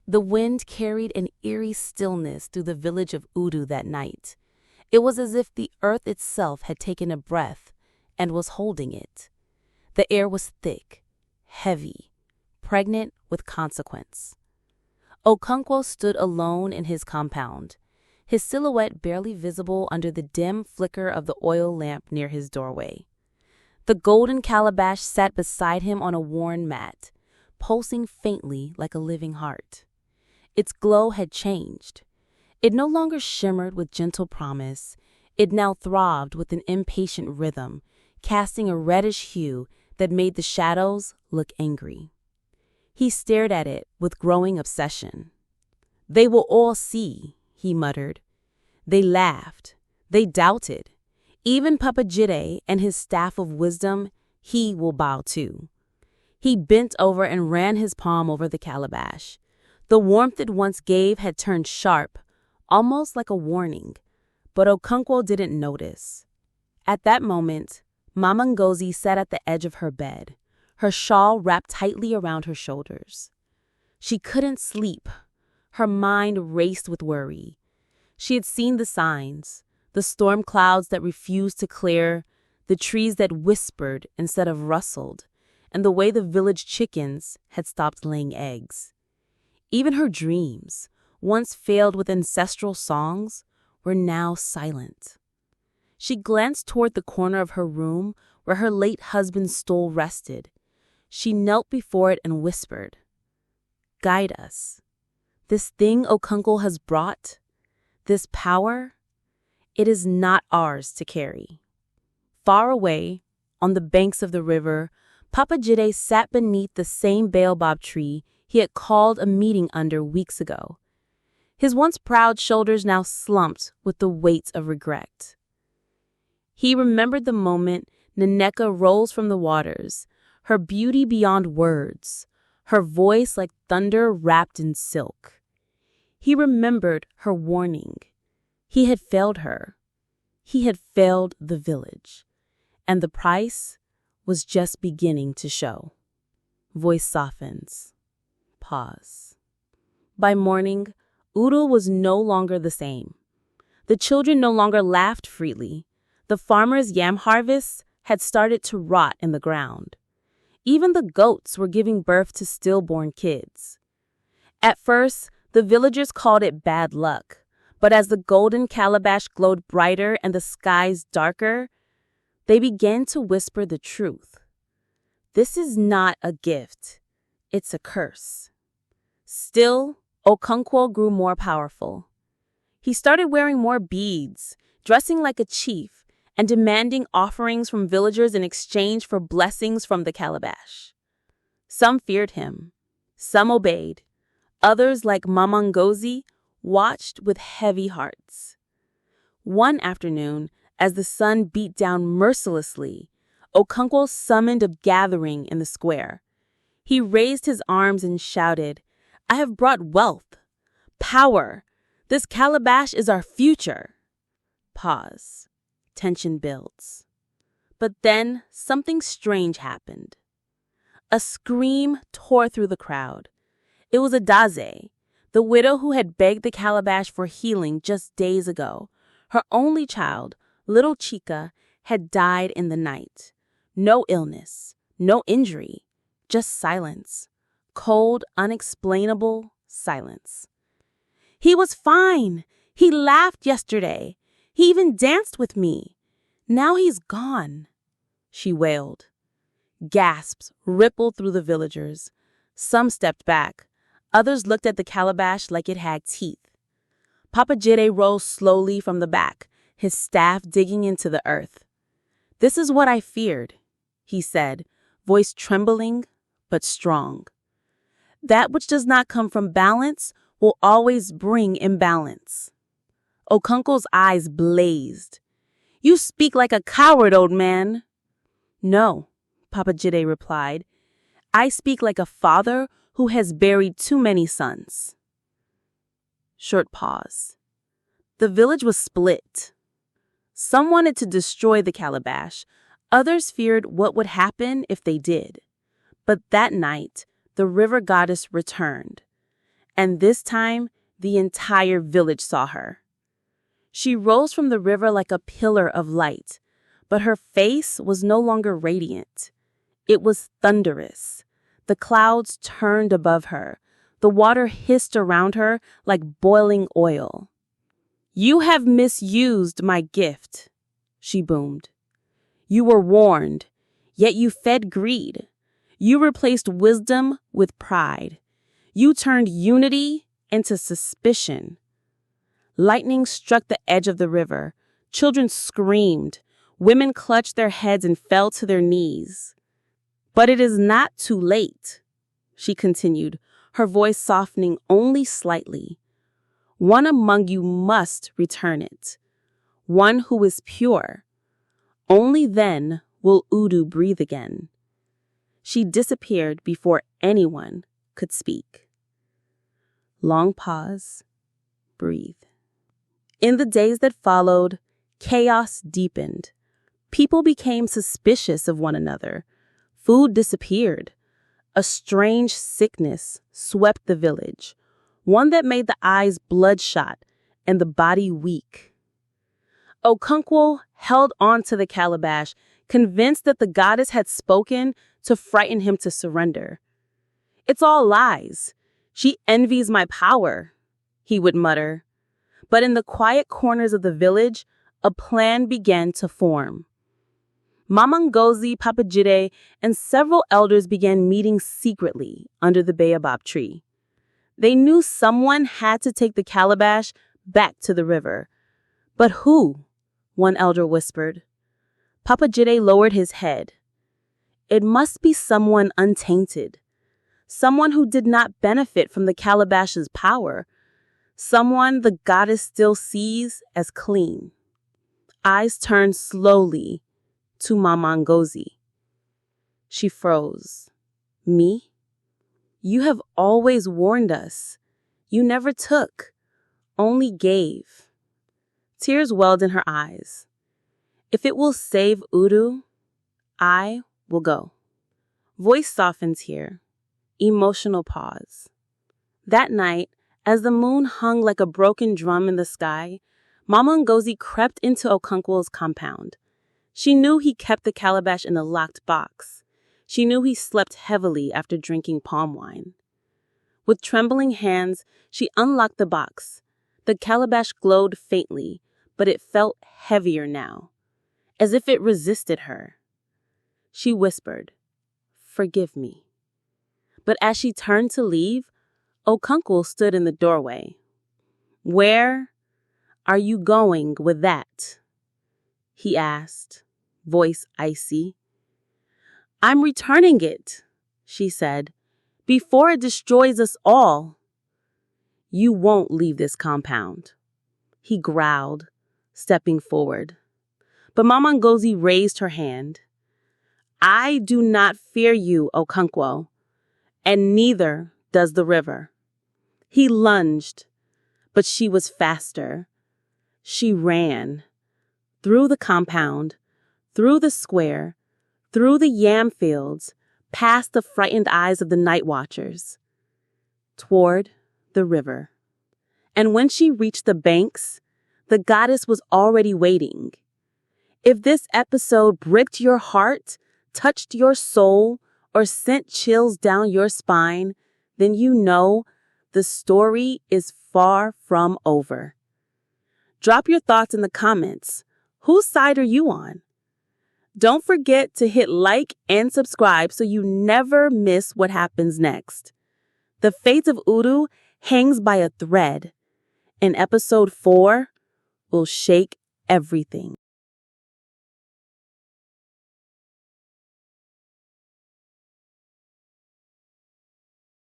The wind carried an eerie stillness through the village of Udu that night. It was as if the earth itself had taken a breath and was holding it. The air was thick, heavy, pregnant with consequence. Okonkwo stood alone in his compound, his silhouette barely visible under the dim flicker of the oil lamp near his doorway. The Golden Calabash sat beside him on a worn mat, pulsing faintly like a living heart. Its glow had changed. It no longer shimmered with gentle promise. It now throbbed with an impatient rhythm, casting a reddish hue that made the shadows look angry. He stared at it with growing obsession. "They will all see," he muttered. They laughed. They doubted. Even Papa Jide and his staff of wisdom, he will bow to. He bent over and ran his palm over the calabash. The warmth it once gave had turned sharp, almost like a warning, but Okonkwo didn't notice. At that moment, Mama Ngozi sat at the edge of her bed, her shawl wrapped tightly around her shoulders. She couldn't sleep. Her mind raced with worry. She had seen the signs, the storm clouds that refused to clear, the trees that whispered instead of rustled, and the way the village chickens had stopped laying eggs. Even her dreams, once filled with ancestral songs, were now silent. She glanced toward the corner of her room where her late husband's stole rested. She knelt before it and whispered, "Guide us. This thing Okonkwo has brought, this power, it is not ours to carry." Far away, on the banks of the river, Papa Jide sat beneath the same baobab tree he had called a meeting under weeks ago. His once proud shoulders now slumped with the weight of regret. He remembered the moment Nneka rose from the waters, her beauty beyond words, her voice like thunder wrapped in silk. He remembered her warning. He had failed her. He had failed the village. And the price was just beginning to show. Voice softens. Pause. By morning, Udo was no longer the same. The children no longer laughed freely. The farmer's yam harvests had started to rot in the ground. Even the goats were giving birth to stillborn kids. At first, the villagers called it bad luck, but as the golden calabash glowed brighter and the skies darker, they began to whisper the truth. This is not a gift. It's a curse. Still, Okonkwo grew more powerful. He started wearing more beads, dressing like a chief, and demanding offerings from villagers in exchange for blessings from the calabash. Some feared him. Some obeyed. Others, like Mama Ngozi, watched with heavy hearts. One afternoon, as the sun beat down mercilessly, Okonkwo summoned a gathering in the square. He raised his arms and shouted, "I have brought wealth, power. This calabash is our future." Pause. Tension builds. But then something strange happened. A scream tore through the crowd. It was Adaze, the widow who had begged the calabash for healing just days ago. Her only child, little Chika, had died in the night. No illness, no injury, just silence. Cold, unexplainable silence. "He was fine. He laughed yesterday. He even danced with me. Now he's gone," she wailed. Gasps rippled through the villagers. Some stepped back. Others looked at the calabash like it had teeth. Papa Jide rose slowly from the back, his staff digging into the earth. "This is what I feared," he said, voice trembling but strong. "That which does not come from balance will always bring imbalance." Okonkwo's eyes blazed. "You speak like a coward, old man." "No," Papa Jide replied. "I speak like a father who has buried too many sons." Short pause. The village was split. Some wanted to destroy the calabash. Others feared what would happen if they did. But that night, the river goddess returned. And this time, the entire village saw her. She rose from the river like a pillar of light, but her face was no longer radiant. It was thunderous. The clouds turned above her. The water hissed around her like boiling oil. "You have misused my gift," she boomed. "You were warned, yet you fed greed. You replaced wisdom with pride. You turned unity into suspicion." Lightning struck the edge of the river. Children screamed. Women clutched their heads and fell to their knees. "But it is not too late," she continued, her voice softening only slightly. "One among you must return it. One who is pure. Only then will Udu breathe again." She disappeared before anyone could speak. Long pause. Breathe. In the days that followed, chaos deepened. People became suspicious of one another. Food disappeared. A strange sickness swept the village, one that made the eyes bloodshot and the body weak. Okonkwo held on to the calabash, convinced that the goddess had spoken to frighten him to surrender. "It's all lies. She envies my power," he would mutter. But in the quiet corners of the village, a plan began to form. Mama Ngozi, Papa Jide, and several elders began meeting secretly under the baobab tree. They knew someone had to take the calabash back to the river. But who? One elder whispered. Papa Jide lowered his head. It must be someone untainted. Someone who did not benefit from the calabash's power. Someone the goddess still sees as clean. Eyes turned slowly to Mama Ngozi. She froze. "Me? You have always warned us. You never took, only gave." Tears welled in her eyes. "If it will save Udu, I will go." Voice softens here. Emotional pause. That night, as the moon hung like a broken drum in the sky, Mama Ngozi crept into Okonkwo's compound. She knew he kept the calabash in a locked box. She knew he slept heavily after drinking palm wine. With trembling hands, she unlocked the box. The calabash glowed faintly, but it felt heavier now, as if it resisted her. She whispered, "Forgive me." But as she turned to leave, Okonkwo stood in the doorway. "Where are you going with that?" he asked, voice icy. "I'm returning it," she said, "before it destroys us all." "You won't leave this compound," he growled, stepping forward. But Mama Ngozi raised her hand. "I do not fear you, Okonkwo, and neither does the river." He lunged, but she was faster. She ran. Through the compound, through the square, through the yam fields, past the frightened eyes of the night watchers, toward the river. And when she reached the banks, the goddess was already waiting. If this episode bricked your heart, touched your soul, or sent chills down your spine, then you know the story is far from over. Drop your thoughts in the comments. Whose side are you on? Don't forget to hit like and subscribe so you never miss what happens next. The fate of Udu hangs by a thread, and episode 4 will shake everything.